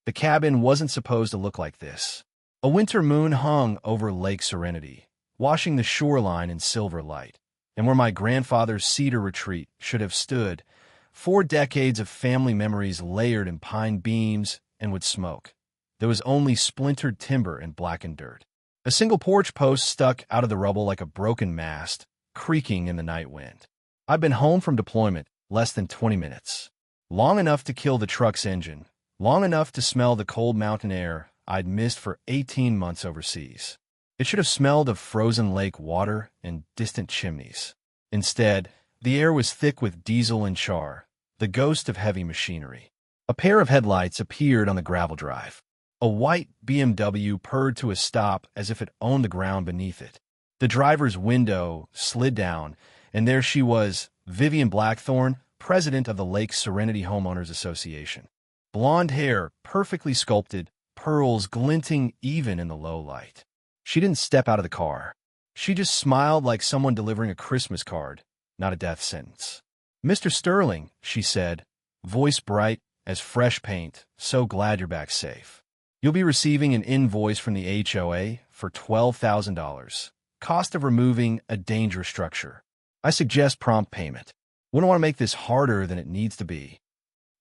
The cabin wasn't supposed to look like this. A winter moon hung over Lake Serenity, washing the shoreline in silver light. And where my grandfather's cedar retreat should have stood, 4 decades of family memories layered in pine beams and wood smoke. There was only splintered timber and blackened dirt. A single porch post stuck out of the rubble like a broken mast, creaking in the night wind. I'd been home from deployment less than 20 minutes. Long enough to kill the truck's engine, long enough to smell the cold mountain air I'd missed for 18 months overseas. It should have smelled of frozen lake water and distant chimneys. Instead, the air was thick with diesel and char, the ghost of heavy machinery. A pair of headlights appeared on the gravel drive. A white BMW purred to a stop as if it owned the ground beneath it. The driver's window slid down, and there she was, Vivian Blackthorne, president of the Lake Serenity Homeowners Association. Blonde hair, perfectly sculpted, pearls glinting even in the low light. She didn't step out of the car. She just smiled like someone delivering a Christmas card, not a death sentence. "Mr. Sterling," she said, voice bright as fresh paint, "so glad you're back safe. You'll be receiving an invoice from the HOA for $12,000. Cost of removing a dangerous structure. I suggest prompt payment. Wouldn't want to make this harder than it needs to be."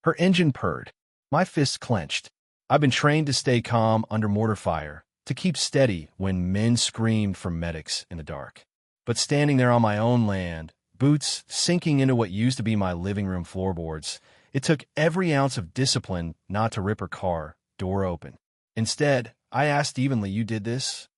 Her engine purred. My fists clenched. I've been trained to stay calm under mortar fire, to keep steady when men screamed for medics in the dark. But standing there on my own land, boots sinking into what used to be my living room floorboards, it took every ounce of discipline not to rip her car door open. Instead, I asked evenly, "You did this?"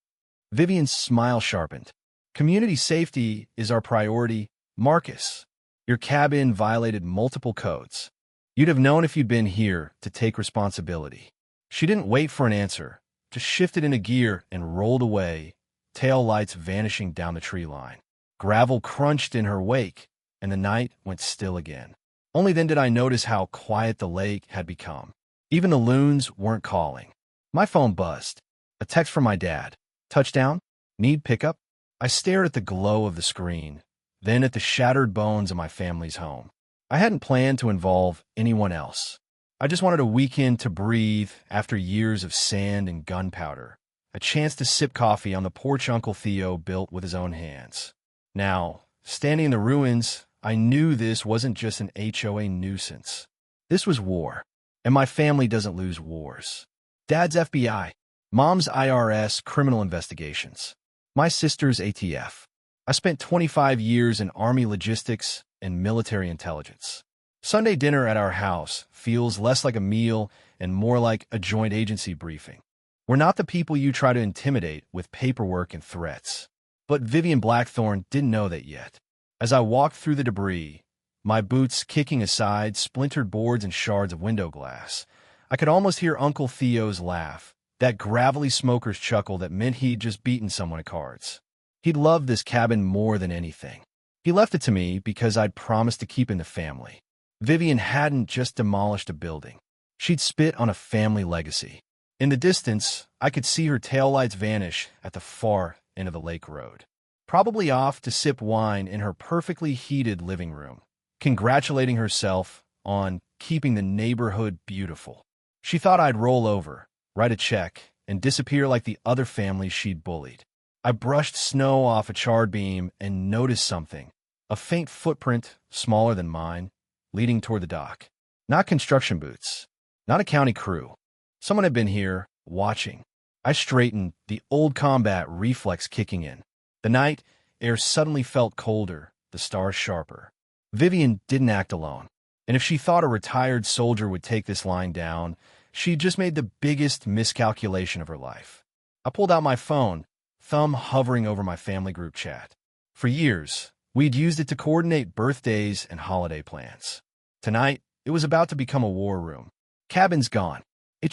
Vivian's smile sharpened. "Community safety is our priority, Marcus. Your cabin violated multiple codes. You'd have known if you'd been here to take responsibility." She didn't wait for an answer, just shifted into gear and rolled away, tail lights vanishing down the tree line. Gravel crunched in her wake, and the night went still again. Only then did I notice how quiet the lake had become. Even the loons weren't calling. My phone buzzed. A text from my dad. "Touchdown? Need pickup?" I stared at the glow of the screen, then at the shattered bones of my family's home. I hadn't planned to involve anyone else. I just wanted a weekend to breathe after years of sand and gunpowder, a chance to sip coffee on the porch Uncle Theo built with his own hands. Now, standing in the ruins, I knew this wasn't just an HOA nuisance. This was war, and my family doesn't lose wars. Dad's FBI, Mom's IRS criminal investigations, my sister's ATF. I spent 25 years in Army logistics and military intelligence. Sunday dinner at our house feels less like a meal and more like a joint agency briefing. We're not the people you try to intimidate with paperwork and threats. But Vivian Blackthorne didn't know that yet. As I walked through the debris, my boots kicking aside splintered boards and shards of window glass, I could almost hear Uncle Theo's laugh, that gravelly smoker's chuckle that meant he'd just beaten someone at cards. He'd loved this cabin more than anything. He left it to me because I'd promised to keep in the family. Vivian hadn't just demolished a building. She'd spit on a family legacy. In the distance, I could see her taillights vanish at the far end of the lake road. Probably off to sip wine in her perfectly heated living room, congratulating herself on keeping the neighborhood beautiful. She thought I'd roll over, write a check, and disappear like the other families she'd bullied. I brushed snow off a charred beam and noticed something. A faint footprint, smaller than mine, leading toward the dock. Not construction boots. Not a county crew. Someone had been here, watching. I straightened, the old combat reflex kicking in. The night air suddenly felt colder, the stars sharper. Vivian didn't act alone. And if she thought a retired soldier would take this line down, she'd just made the biggest miscalculation of her life. I pulled out my phone, thumb hovering over my family group chat. For years, we'd used it to coordinate birthdays and holiday plans. Tonight, it was about to become a war room. Cabin's gone.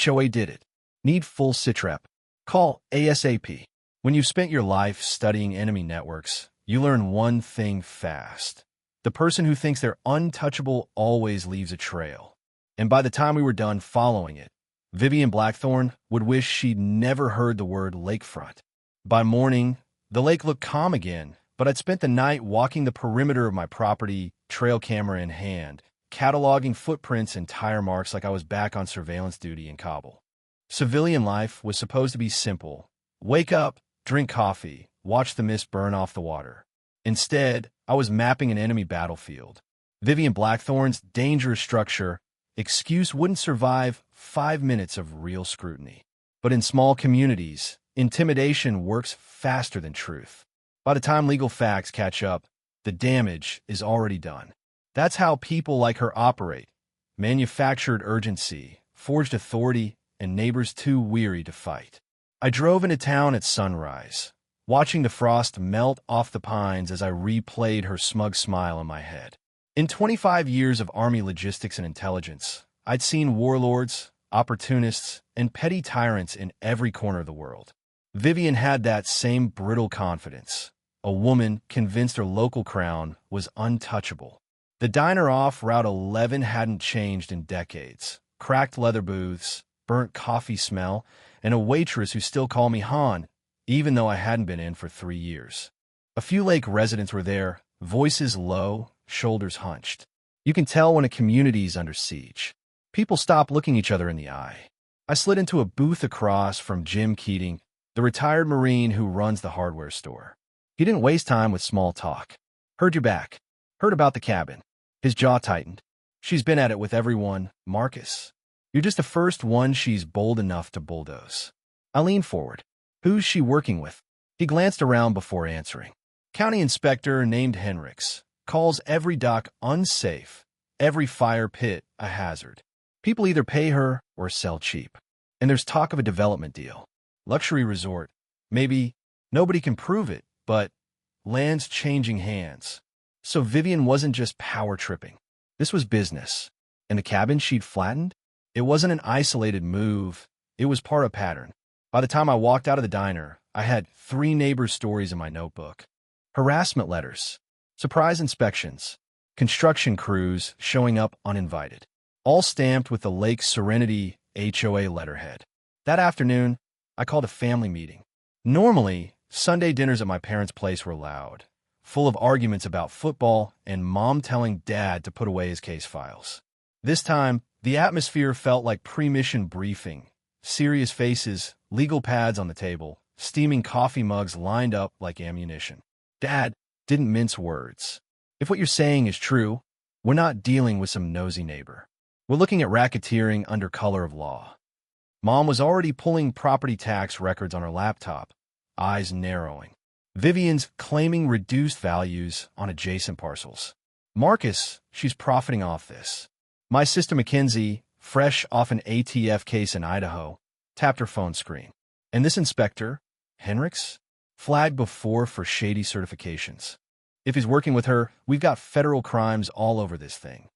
HOA did it. Need full sitrep. Call ASAP. When you've spent your life studying enemy networks, you learn one thing fast. The person who thinks they're untouchable always leaves a trail. And by the time we were done following it, Vivian Blackthorne would wish she'd never heard the word lakefront. By morning, the lake looked calm again, but I'd spent the night walking the perimeter of my property, trail camera in hand, cataloging footprints and tire marks like I was back on surveillance duty in Kabul. Civilian life was supposed to be simple. Wake up, drink coffee, watch the mist burn off the water. Instead, I was mapping an enemy battlefield. Vivian Blackthorn's dangerous structure excuse wouldn't survive 5 minutes of real scrutiny. But in small communities, intimidation works faster than truth. By the time legal facts catch up, the damage is already done. That's how people like her operate. Manufactured urgency, forged authority, and neighbors too weary to fight. I drove into town at sunrise, watching the frost melt off the pines as I replayed her smug smile in my head. In 25 years of Army logistics and intelligence, I'd seen warlords, opportunists, and petty tyrants in every corner of the world. Vivian had that same brittle confidence, a woman convinced her local crown was untouchable. The diner off Route 11 hadn't changed in decades. Cracked leather booths, burnt coffee smell, and a waitress who still called me Han, even though I hadn't been in for 3 years. A few Lake residents were there, voices low, shoulders hunched. You can tell when a community's under siege. People stop looking each other in the eye. I slid into a booth across from Jim Keating, the retired Marine who runs the hardware store. He didn't waste time with small talk. Heard you back. Heard about the cabin. His jaw tightened. She's been at it with everyone, Marcus. You're just the first one she's bold enough to bulldoze. I leaned forward. Who's she working with? He glanced around before answering. County inspector named Henricks. Calls every dock unsafe, every fire pit a hazard. People either pay her or sell cheap. And there's talk of a development deal. Luxury resort. Maybe. Nobody can prove it, but land's changing hands. So Vivian wasn't just power tripping. This was business. And the cabin she'd flattened? It wasn't an isolated move. It was part of a pattern. By the time I walked out of the diner, I had 3 neighbors' stories in my notebook. Harassment letters, surprise inspections, construction crews showing up uninvited, all stamped with the Lake Serenity HOA letterhead. That afternoon, I called a family meeting. Normally, Sunday dinners at my parents' place were loud, full of arguments about football and Mom telling Dad to put away his case files. This time, the atmosphere felt like pre-mission briefing. Serious faces, legal pads on the table, steaming coffee mugs lined up like ammunition. Dad didn't mince words. If what you're saying is true, we're not dealing with some nosy neighbor. We're looking at racketeering under color of law. Mom was already pulling property tax records on her laptop, eyes narrowing. Vivian's claiming reduced values on adjacent parcels. Marcus, she's profiting off this. My sister Mackenzie, fresh off an ATF case in Idaho, tapped her phone screen. And this inspector, Henricks, flagged before for shady certifications. If he's working with her, we've got federal crimes all over this thing.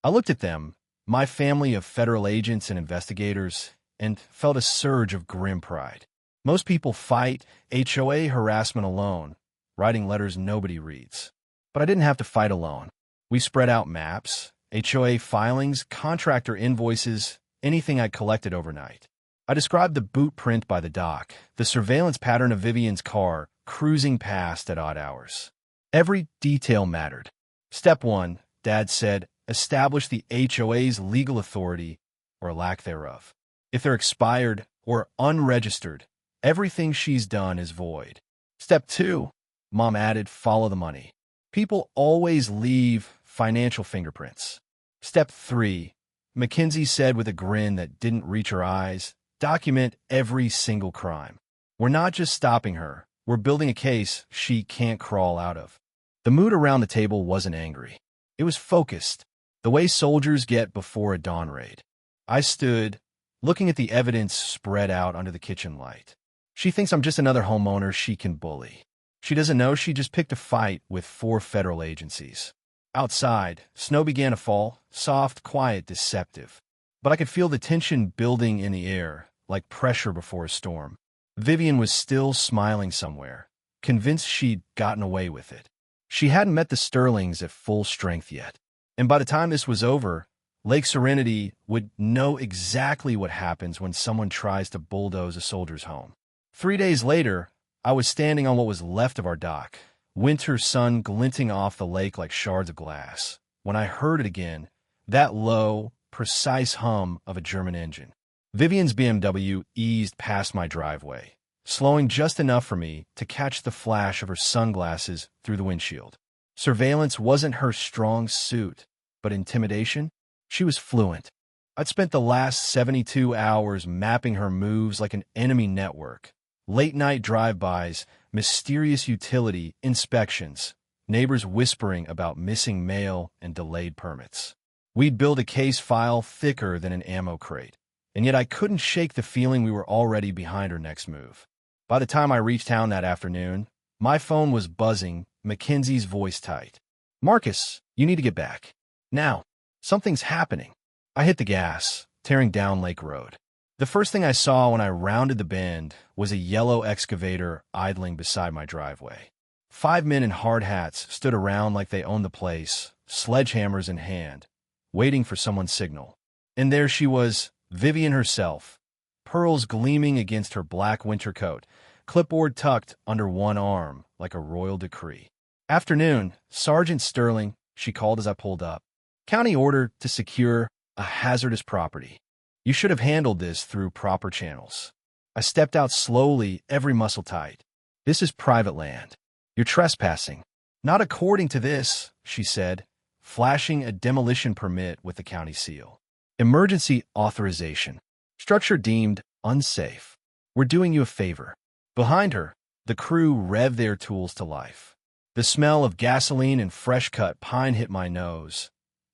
I looked at them, my family of federal agents and investigators, and felt a surge of grim pride. Most people fight HOA harassment alone, writing letters nobody reads. But I didn't have to fight alone. We spread out maps, HOA filings, contractor invoices, anything I'd collected overnight. I described the boot print by the dock, the surveillance pattern of Vivian's car cruising past at odd hours. Every detail mattered. Step 1, Dad said, establish the HOA's legal authority or lack thereof. If they're expired or unregistered, everything she's done is void. Step 2, Mom added, follow the money. People always leave financial fingerprints. Step 3, Mackenzie said with a grin that didn't reach her eyes, document every single crime. We're not just stopping her, we're building a case she can't crawl out of. The mood around the table wasn't angry. It was focused, the way soldiers get before a dawn raid. I stood, looking at the evidence spread out under the kitchen light. She thinks I'm just another homeowner she can bully. She doesn't know she just picked a fight with 4 federal agencies. Outside, snow began to fall, soft, quiet, deceptive. But I could feel the tension building in the air, like pressure before a storm. Vivian was still smiling somewhere, convinced she'd gotten away with it. She hadn't met the Sterlings at full strength yet. And by the time this was over, Lake Serenity would know exactly what happens when someone tries to bulldoze a soldier's home. 3 days later, I was standing on what was left of our dock, winter sun glinting off the lake like shards of glass, when I heard it again, that low, precise hum of a German engine. Vivian's BMW eased past my driveway, slowing just enough for me to catch the flash of her sunglasses through the windshield. Surveillance wasn't her strong suit, but intimidation? She was fluent. I'd spent the last 72 hours mapping her moves like an enemy network. Late-night drive-bys, mysterious utility inspections, neighbors whispering about missing mail and delayed permits. We'd build a case file thicker than an ammo crate, and yet I couldn't shake the feeling we were already behind her next move. By the time I reached town that afternoon, my phone was buzzing, Mackenzie's voice tight. "Marcus, you need to get back. Now, something's happening." I hit the gas, tearing down Lake Road. The first thing I saw when I rounded the bend was a yellow excavator idling beside my driveway. 5 men in hard hats stood around like they owned the place, sledgehammers in hand, waiting for someone's signal. And there she was, Vivian herself, pearls gleaming against her black winter coat, clipboard tucked under one arm like a royal decree. "Afternoon, Sergeant Sterling," she called as I pulled up. "County order to secure a hazardous property. You should have handled this through proper channels." I stepped out slowly, every muscle tight. "This is private land. You're trespassing." "Not according to this," she said, flashing a demolition permit with the county seal. "Emergency authorization. Structure deemed unsafe. We're doing you a favor." Behind her, the crew revved their tools to life. The smell of gasoline and fresh-cut pine hit my nose,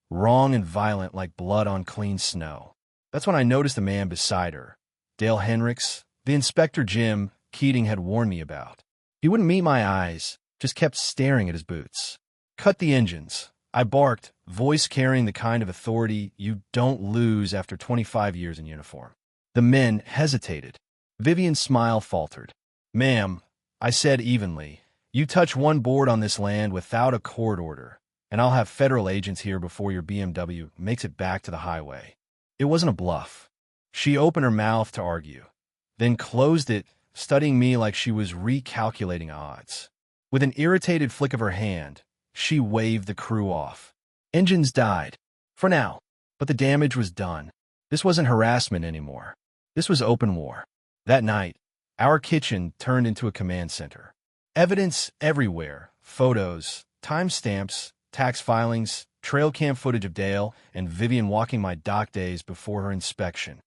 wrong and violent like blood on clean snow. That's when I noticed the man beside her, Dale Henricks, the inspector Jim Keating had warned me about. He wouldn't meet my eyes, just kept staring at his boots. "Cut the engines," I barked, voice carrying the kind of authority you don't lose after 25 years in uniform. The men hesitated. Vivian's smile faltered. "Ma'am," I said evenly, "you touch one board on this land without a court order, and I'll have federal agents here before your BMW makes it back to the highway." It wasn't a bluff. She opened her mouth to argue, then closed it, studying me like she was recalculating odds. With an irritated flick of her hand, she waved the crew off. Engines died. For now. But the damage was done. This wasn't harassment anymore. This was open war. That night, our kitchen turned into a command center. Evidence everywhere. Photos, timestamps, tax filings, trail cam footage of Dale and Vivian walking my dock days before her inspection.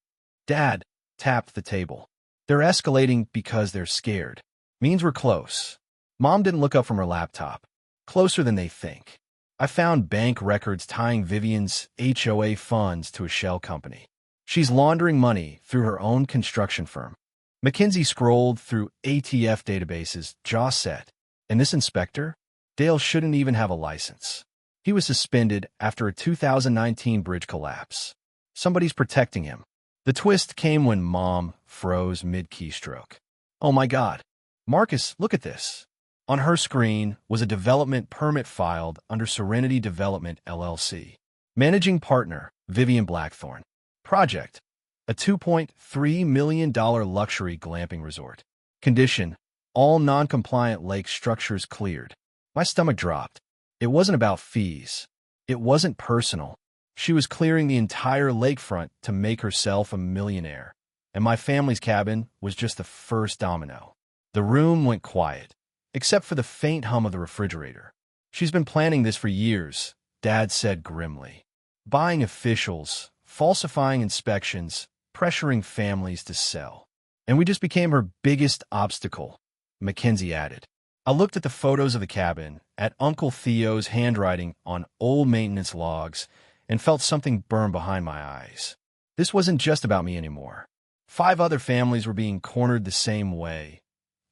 Dad tapped the table. "They're escalating because they're scared." Means we're close. Mom didn't look up from her laptop. Closer than they think. I found bank records tying Vivian's HOA funds to a shell company. She's laundering money through her own construction firm. Mackenzie scrolled through ATF databases, jaw set. And this inspector? Dale shouldn't even have a license. He was suspended after a 2019 bridge collapse. Somebody's protecting him. The twist came when Mom froze mid-keystroke. "Oh my God. Marcus, look at this." On her screen was a development permit filed under Serenity Development, LLC. Managing partner, Vivian Blackthorne. Project, a $2.3 million luxury glamping resort. Condition, all non-compliant lake structures cleared. My stomach dropped. It wasn't about fees. It wasn't personal. She was clearing the entire lakefront to make herself a millionaire. And my family's cabin was just the first domino. The room went quiet, except for the faint hum of the refrigerator. "She's been planning this for years," Dad said grimly. "Buying officials, falsifying inspections, pressuring families to sell. And we just became her biggest obstacle," Mackenzie added. I looked at the photos of the cabin, at Uncle Theo's handwriting on old maintenance logs, and felt something burn behind my eyes. This wasn't just about me anymore. 5 other families were being cornered the same way.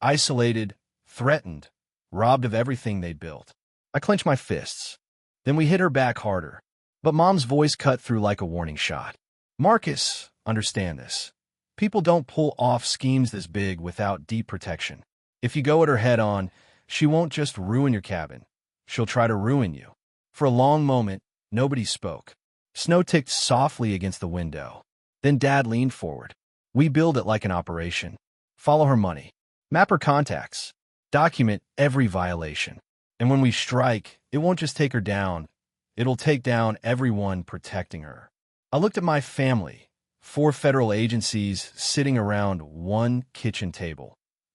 Isolated, threatened, robbed of everything they'd built. I clenched my fists. Then we hit her back harder. But Mom's voice cut through like a warning shot. "Marcus, understand this. People don't pull off schemes this big without deep protection. If you go at her head on, she won't just ruin your cabin. She'll try to ruin you." For a long moment, nobody spoke. Snow ticked softly against the window. Then Dad leaned forward. "We build it like an operation. Follow her money. Map her contacts. Document every violation. And when we strike, it won't just take her down. It'll take down everyone protecting her. I looked at my family, 4 federal agencies sitting around one kitchen table,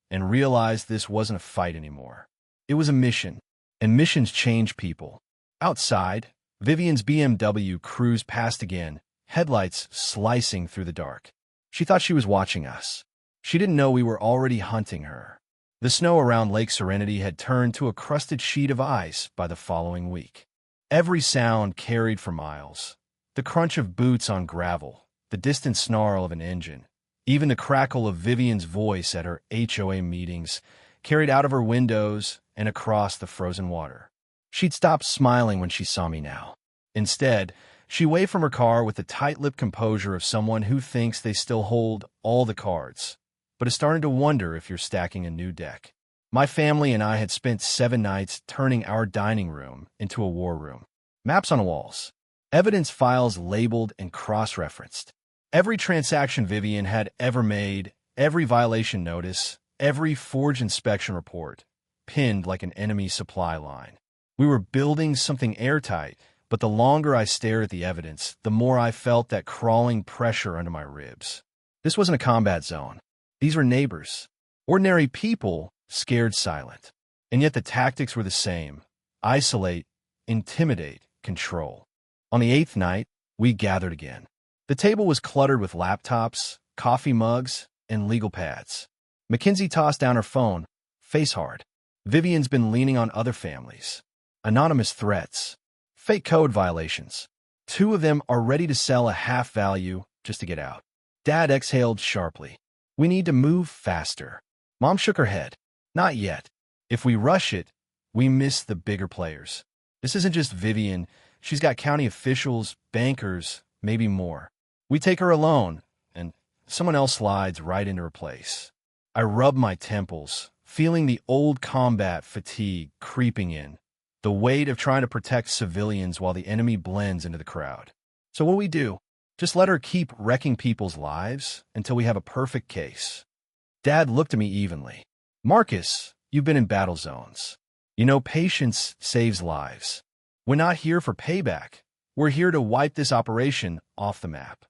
and realized this wasn't a fight anymore. It was a mission, and missions change people. Outside, Vivian's BMW cruised past again, headlights slicing through the dark. She thought she was watching us. She didn't know we were already hunting her. The snow around Lake Serenity had turned to a crusted sheet of ice by the following week. Every sound carried for miles. The crunch of boots on gravel, the distant snarl of an engine, even the crackle of Vivian's voice at her HOA meetings carried out of her windows and across the frozen water. She'd stopped smiling when she saw me now. Instead, she waved from her car with the tight-lipped composure of someone who thinks they still hold all the cards, but is starting to wonder if you're stacking a new deck. My family and I had spent 7 nights turning our dining room into a war room. Maps on walls, evidence files labeled and cross-referenced. Every transaction Vivian had ever made, every violation notice, every forged inspection report, pinned like an enemy supply line. We were building something airtight, but the longer I stared at the evidence, the more I felt that crawling pressure under my ribs. This wasn't a combat zone. These were neighbors. Ordinary people, scared silent. And yet the tactics were the same. Isolate, intimidate, control. On the 8th night, we gathered again. The table was cluttered with laptops, coffee mugs, and legal pads. Mackenzie tossed down her phone, face hard. Vivian's been leaning on other families. Anonymous threats. Fake code violations. 2 of them are ready to sell a half value just to get out. Dad exhaled sharply. We need to move faster. Mom shook her head. Not yet. If we rush it, we miss the bigger players. This isn't just Vivian. She's got county officials, bankers, maybe more. We take her alone, and someone else slides right into her place. I rub my temples, feeling the old combat fatigue creeping in, the weight of trying to protect civilians while the enemy blends into the crowd. So what do we do? Just let her keep wrecking people's lives until we have a perfect case. Dad looked at me evenly. Marcus, you've been in battle zones. You know patience saves lives. We're not here for payback. We're here to wipe this operation off the map.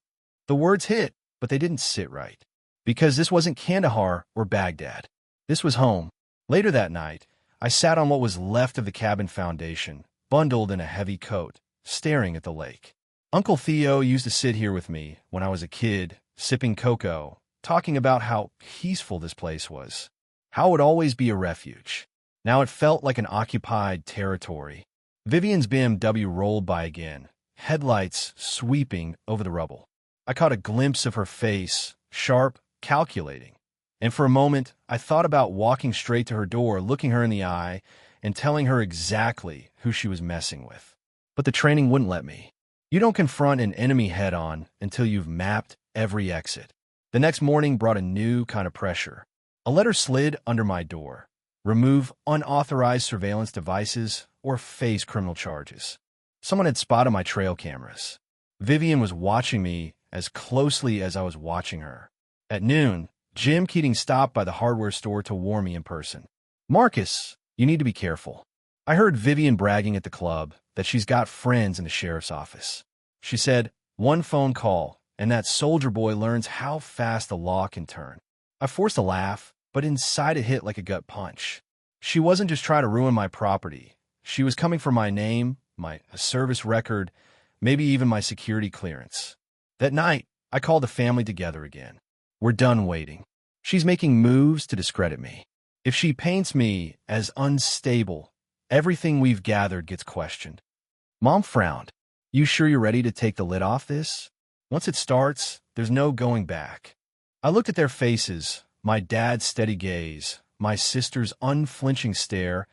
The words hit, but they didn't sit right. Because this wasn't Kandahar or Baghdad. This was home. Later that night, I sat on what was left of the cabin foundation, bundled in a heavy coat, staring at the lake. Uncle Theo used to sit here with me when I was a kid, sipping cocoa, talking about how peaceful this place was, how it would always be a refuge. Now it felt like an occupied territory. Vivian's BMW rolled by again, headlights sweeping over the rubble. I caught a glimpse of her face, sharp, calculating. And for a moment, I thought about walking straight to her door, looking her in the eye, and telling her exactly who she was messing with. But the training wouldn't let me. You don't confront an enemy head-on until you've mapped every exit. The next morning brought a new kind of pressure. A letter slid under my door. Remove unauthorized surveillance devices or face criminal charges. Someone had spotted my trail cameras. Vivian was watching me as closely as I was watching her. At noon, Jim Keating stopped by the hardware store to warn me in person. Marcus, you need to be careful. I heard Vivian bragging at the club that she's got friends in the sheriff's office. She said, one phone call, and that soldier boy learns how fast the law can turn. I forced a laugh, but inside it hit like a gut punch. She wasn't just trying to ruin my property. She was coming for my name, my service record, maybe even my security clearance. That night, I called the family together again. We're done waiting. She's making moves to discredit me. If she paints me as unstable, everything we've gathered gets questioned. Mom frowned. You sure you're ready to take the lid off this? Once it starts, there's no going back. I looked at their faces, my dad's steady gaze, my sister's unflinching stare,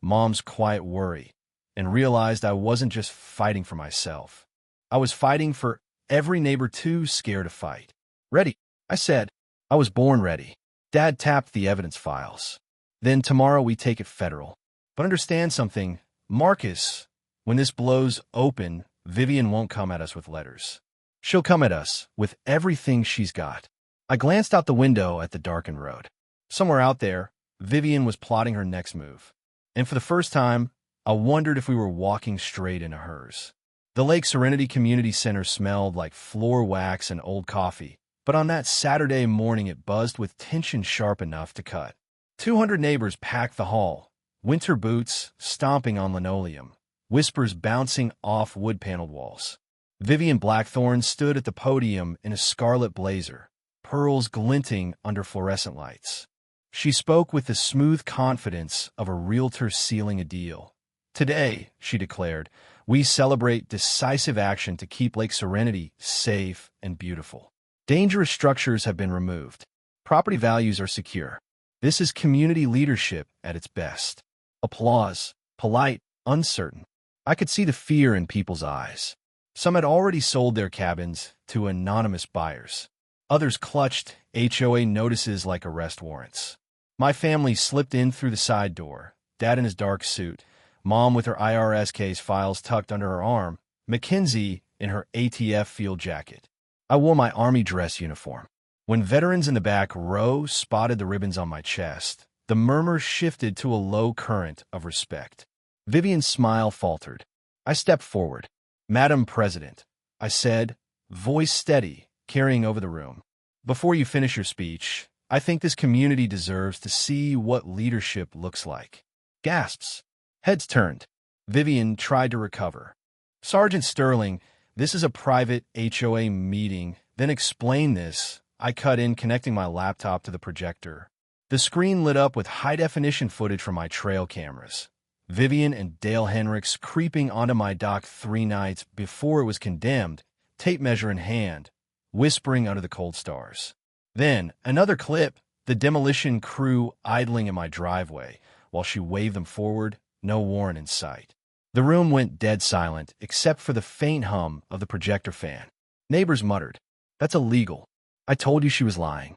Mom's quiet worry, and realized I wasn't just fighting for myself. I was fighting for every neighbor too scared to fight. Ready, I said. I was born ready. Dad tapped the evidence files. Then tomorrow we take it federal. But understand something, Marcus, when this blows open, Vivian won't come at us with letters. She'll come at us with everything she's got. I glanced out the window at the darkened road. Somewhere out there, Vivian was plotting her next move. And for the first time, I wondered if we were walking straight into hers. The Lake Serenity Community Center smelled like floor wax and old coffee, but on that Saturday morning it buzzed with tension sharp enough to cut. 200 neighbors packed the hall, winter boots stomping on linoleum, whispers bouncing off wood-paneled walls. Vivian Blackthorne stood at the podium in a scarlet blazer, pearls glinting under fluorescent lights. She spoke with the smooth confidence of a realtor sealing a deal. "Today," she declared, "we celebrate decisive action to keep Lake Serenity safe and beautiful. Dangerous structures have been removed. Property values are secure. This is community leadership at its best." Applause, polite, uncertain. I could see the fear in people's eyes. Some had already sold their cabins to anonymous buyers. Others clutched HOA notices like arrest warrants. My family slipped in through the side door, Dad in his dark suit, Mom with her IRS case files tucked under her arm, Mackenzie in her ATF field jacket. I wore my Army dress uniform. When veterans in the back row spotted the ribbons on my chest, the murmurs shifted to a low current of respect. Vivian's smile faltered. I stepped forward. "Madam President," I said, voice steady, carrying over the room. "Before you finish your speech, I think this community deserves to see what leadership looks like." Gasps. Heads turned. Vivian tried to recover. "Sergeant Sterling, this is a private HOA meeting." "Then explain this." I cut in, connecting my laptop to the projector. The screen lit up with high-definition footage from my trail cameras. Vivian and Dale Henricks creeping onto my dock 3 nights before it was condemned, tape measure in hand, whispering under the cold stars. Then, another clip, the demolition crew idling in my driveway, while she waved them forward, no warrant in sight. The room went dead silent, except for the faint hum of the projector fan. Neighbors muttered, "That's illegal. I told you she was lying.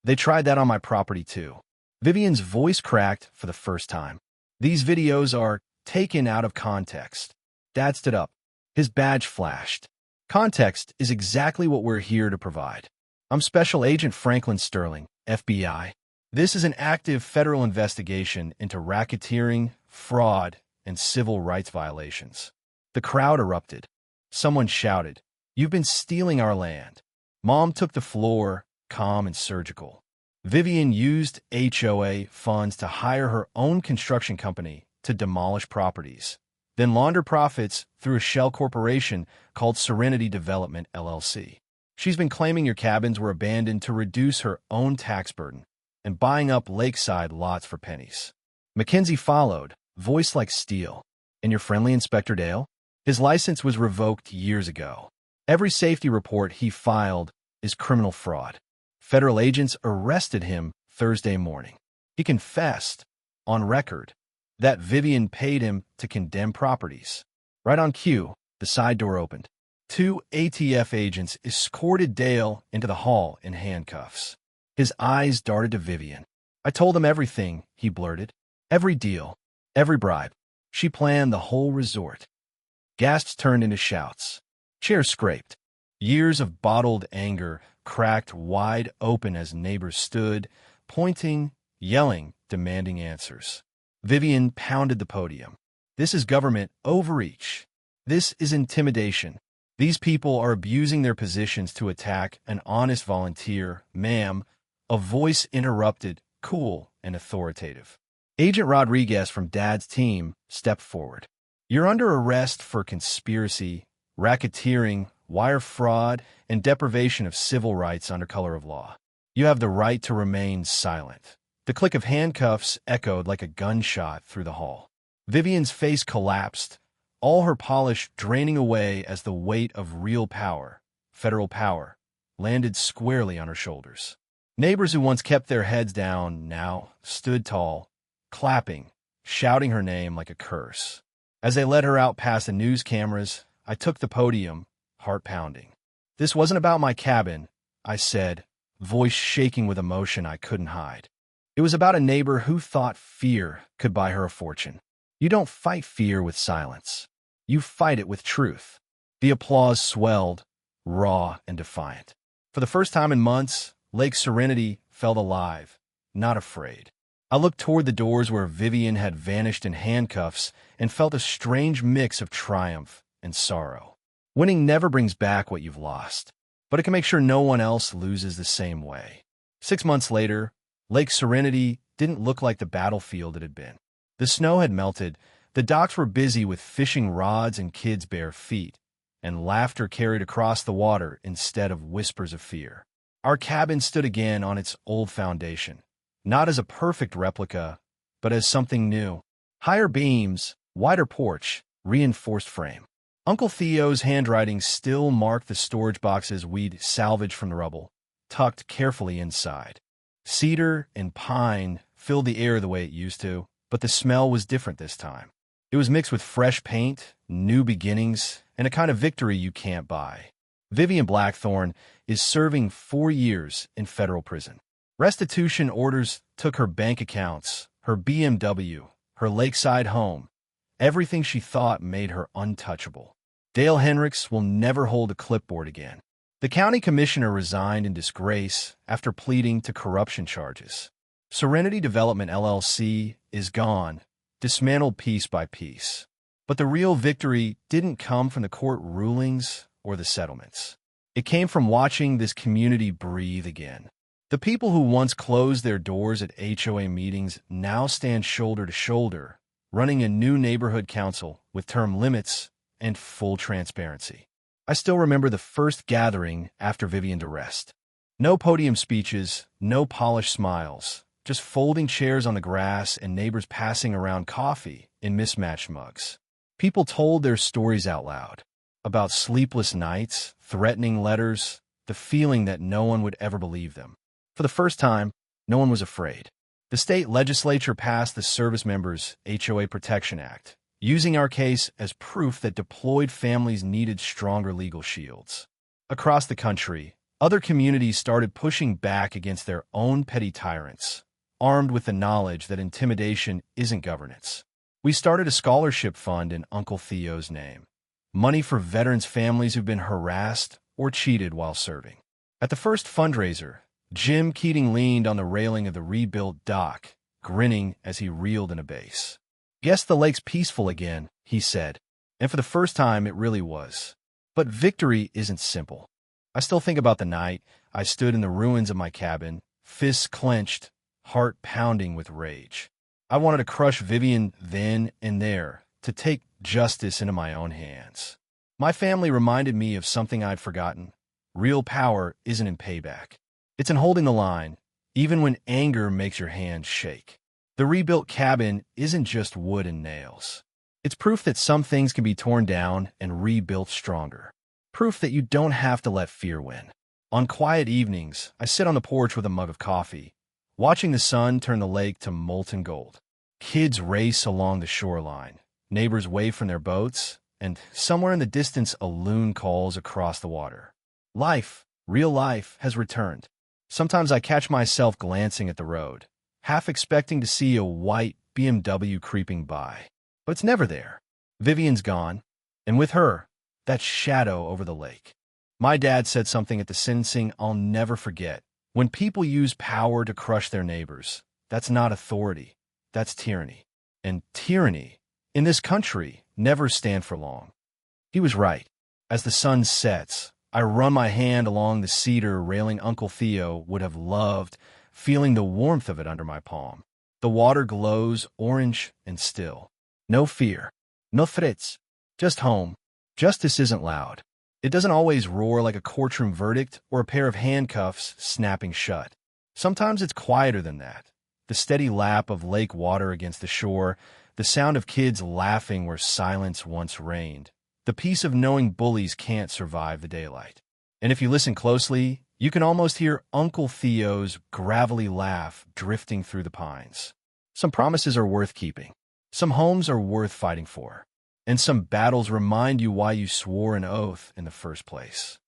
They tried that on my property too." Vivian's voice cracked for the first time. "These videos are taken out of context." Dad stood up. His badge flashed. "Context is exactly what we're here to provide. I'm Special Agent Franklin Sterling, FBI. This is an active federal investigation into racketeering, fraud, and civil rights violations." The crowd erupted. Someone shouted, "You've been stealing our land." Mom took the floor, calm and surgical. Vivian used HOA funds to hire her own construction company to demolish properties, then launder profits through a shell corporation called Serenity Development, LLC. She's been claiming your cabins were abandoned to reduce her own tax burden and buying up lakeside lots for pennies. Mackenzie followed, voice like steel. "And your friendly Inspector Dale? His license was revoked years ago. Every safety report he filed is criminal fraud. Federal agents arrested him Thursday morning. He confessed, on record, that Vivian paid him to condemn properties." Right on cue, the side door opened. 2 ATF agents escorted Dale into the hall in handcuffs. His eyes darted to Vivian. "I told them everything," he blurted. "Every deal, every bribe. She planned the whole resort." Gasps turned into shouts. Chairs scraped. Years of bottled anger cracked wide open as neighbors stood, pointing, yelling, demanding answers. Vivian pounded the podium. "This is government overreach. This is intimidation. These people are abusing their positions to attack an honest volunteer." "Ma'am," a voice interrupted, cool and authoritative. Agent Rodriguez from Dad's team stepped forward. "You're under arrest for conspiracy, racketeering, wire fraud, and deprivation of civil rights under color of law. You have the right to remain silent." The click of handcuffs echoed like a gunshot through the hall. Vivian's face collapsed, all her polish draining away as the weight of real power, federal power, landed squarely on her shoulders. Neighbors who once kept their heads down now stood tall, clapping, shouting her name like a curse. As they led her out past the news cameras, I took the podium, heart pounding. "This wasn't about my cabin," I said, voice shaking with emotion I couldn't hide. "It was about a neighbor who thought fear could buy her a fortune. You don't fight fear with silence. You fight it with truth." The applause swelled, raw and defiant. For the first time in months, Lake Serenity felt alive, not afraid. I looked toward the doors where Vivian had vanished in handcuffs and felt a strange mix of triumph and sorrow. Winning never brings back what you've lost, but it can make sure no one else loses the same way. 6 months later, Lake Serenity didn't look like the battlefield it had been. The snow had melted, the docks were busy with fishing rods and kids' bare feet, and laughter carried across the water instead of whispers of fear. Our cabin stood again on its old foundation, not as a perfect replica, but as something new. Higher beams, wider porch, reinforced frame. Uncle Theo's handwriting still marked the storage boxes we'd salvaged from the rubble, tucked carefully inside. Cedar and pine filled the air the way it used to, but the smell was different this time. It was mixed with fresh paint, new beginnings, and a kind of victory you can't buy. Vivian Blackthorne is serving 4 years in federal prison. Restitution orders took her bank accounts, her BMW, her lakeside home, everything she thought made her untouchable. Dale Henricks will never hold a clipboard again. The county commissioner resigned in disgrace after pleading to corruption charges. Serenity Development LLC is gone, dismantled piece by piece. But the real victory didn't come from the court rulings or the settlements. It came from watching this community breathe again. The people who once closed their doors at HOA meetings now stand shoulder to shoulder, running a new neighborhood council with term limits and full transparency. I still remember the first gathering after Vivian's arrest. No podium speeches, no polished smiles, just folding chairs on the grass and neighbors passing around coffee in mismatched mugs. People told their stories out loud, about sleepless nights, threatening letters, the feeling that no one would ever believe them. For the first time, no one was afraid. The state legislature passed the Service Members HOA Protection Act, using our case as proof that deployed families needed stronger legal shields. Across the country, other communities started pushing back against their own petty tyrants, armed with the knowledge that intimidation isn't governance. We started a scholarship fund in Uncle Theo's name, money for veterans' families who've been harassed or cheated while serving. At the first fundraiser, Jim Keating leaned on the railing of the rebuilt dock, grinning as he reeled in a bass. "Guess the lake's peaceful again," he said, and for the first time it really was. But victory isn't simple. I still think about the night I stood in the ruins of my cabin, fists clenched, heart pounding with rage. I wanted to crush Vivian then and there, to take justice into my own hands. My family reminded me of something I'd forgotten. Real power isn't in payback. It's in holding the line, even when anger makes your hands shake. The rebuilt cabin isn't just wood and nails. It's proof that some things can be torn down and rebuilt stronger. Proof that you don't have to let fear win. On quiet evenings, I sit on the porch with a mug of coffee, watching the sun turn the lake to molten gold. Kids race along the shoreline, neighbors wave from their boats, and somewhere in the distance a loon calls across the water. Life, real life, has returned. Sometimes I catch myself glancing at the road, half expecting to see a white BMW creeping by. But it's never there. Vivian's gone, and with her, that shadow over the lake. My dad said something at the sentencing I'll never forget. When people use power to crush their neighbors, that's not authority, that's tyranny. And tyranny, in this country, never stand for long. He was right. As the sun sets, I run my hand along the cedar railing Uncle Theo would have loved, feeling the warmth of it under my palm. The water glows orange and still. No fear, no threats, just home. Justice isn't loud. It doesn't always roar like a courtroom verdict or a pair of handcuffs snapping shut. Sometimes it's quieter than that. The steady lap of lake water against the shore, the sound of kids laughing where silence once reigned, the peace of knowing bullies can't survive the daylight. And if you listen closely, you can almost hear Uncle Theo's gravelly laugh drifting through the pines. Some promises are worth keeping. Some homes are worth fighting for. And some battles remind you why you swore an oath in the first place.